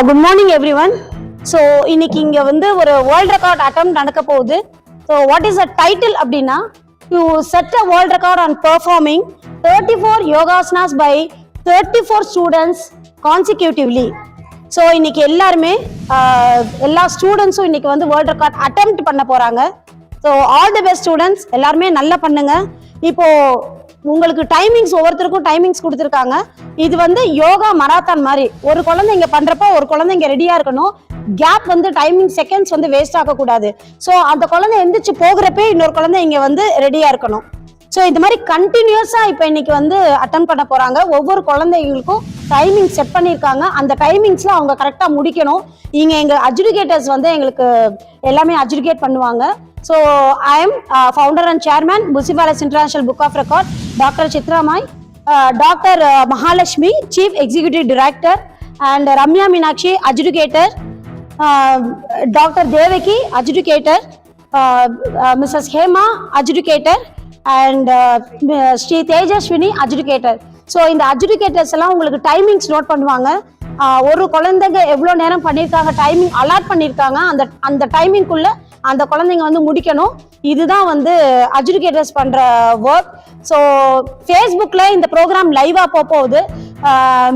Good morning everyone. So இன்னைக்கு இங்கே வந்து ஒரு வேர்ல்ட் ரெக்கார்ட் அட்டம் நடக்க போகுது. So what is a title அப்படின்னா, to set a world record on performing 34 yogasanas by 34 students consecutively. So இன்னைக்கு எல்லாருமே எல்லா ஸ்டூடெண்ட்ஸும் இன்னைக்கு வந்து வேர்ல்ட் ரெக்கார்ட் அட்டெம்ப்ட் பண்ண போறாங்க. So all the best students, எல்லாருமே நல்லா பண்ணுங்க. இப்போ உங்களுக்கு டைமிங்ஸ், ஒவ்வொருத்தருக்கும் டைமிங்ஸ் கொடுத்துருக்காங்க. இது வந்து யோகா மராத்தான் மாதிரி. ஒரு குழந்தைங்க பண்றப்போ ஒரு குழந்தைங்க ரெடியா இருக்கணும். கேப் வந்து டைமிங் செகண்ட்ஸ் வந்து வேஸ்ட் ஆகக்கூடாது. ஸோ அந்த குழந்தை எந்திரிச்சு போகிறப்பே இன்னொரு குழந்தை இங்க வந்து ரெடியா இருக்கணும். ஸோ இது மாதிரி கண்டினியூஸா இப்போ இன்னைக்கு வந்து அட்டன் பண்ண போறாங்க. ஒவ்வொரு குழந்தைங்களுக்கும் டைமிங் செட் பண்ணியிருக்காங்க. அந்த டைமிங்ஸ்ல அவங்க கரெக்டா முடிக்கணும். இங்க எங்க அட்ஜுடிகேட்டர்ஸ் வந்து எங்களுக்கு எல்லாமே அட்ஜுடிகேட் பண்ணுவாங்க. So I am founder and chairman Buciphalus International Book of Record, Dr. Chitramai, Dr. Mahalakshmi, Chief Executive Director, and Ramya Meenakshi, adjudicator, Dr. Devaki, adjudicator, Mrs. Hema, adjudicator, and Sri Tejaswini, adjudicator. So இந்த அட்ஜுடிகேட்டர்ஸ் எல்லாம் உங்களுக்கு timings note பண்ணுவாங்க. ஒரு குழந்தைங்க எவ்வளோ நேரம் பண்ணியிருக்காங்க, timing allot பண்ணியிருக்காங்க, அந்த டைமிங்குள்ள அந்த குழந்தைங்க வந்து முடிக்கணும். இதுதான் வந்து அட்ஜுடிகேட்டர்ஸ் பண்ற ஒர்க். ஸோ ஃபேஸ்புக்கில் இந்த ப்ரோக்ராம் லைவாக போகுது.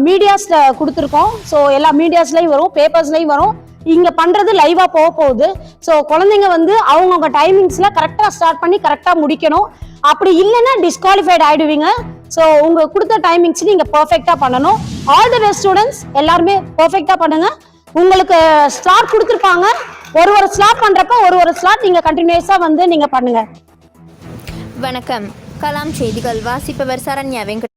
மீடியாஸ்ல கொடுத்துருக்கோம். ஸோ எல்லா மீடியாஸ்லையும் வரும், பேப்பர்ஸ்லையும் வரும். இங்க பண்றது லைவா போகுது. ஸோ குழந்தைங்க வந்து அவங்கவுங்க டைமிங்ஸ்ல கரெக்டா ஸ்டார்ட் பண்ணி கரெக்டா முடிக்கணும். அப்படி இல்லைன்னா டிஸ்குவாலிஃபைட் ஆயிடுவீங்க. ஸோ உங்க கொடுத்த டைமிங்ஸ் நீங்க பெர்ஃபெக்டா பண்ணணும். ஆல் தி பெஸ்ட் ஸ்டூடெண்ட்ஸ், எல்லாருமே பெர்ஃபெக்டா பண்ணுங்க. உங்களுக்கு ஸ்லாட் கொடுத்துருப்பாங்க. ஒரு ஸ்லாட் பண்றப்ப ஒரு ஸ்லாட் நீங்க கண்டினியூஸா வந்து நீங்க பண்ணுங்க. வணக்கம். கலாம் செய்திகள் வாசிப்பவர் சரண்யா வெங்கட்.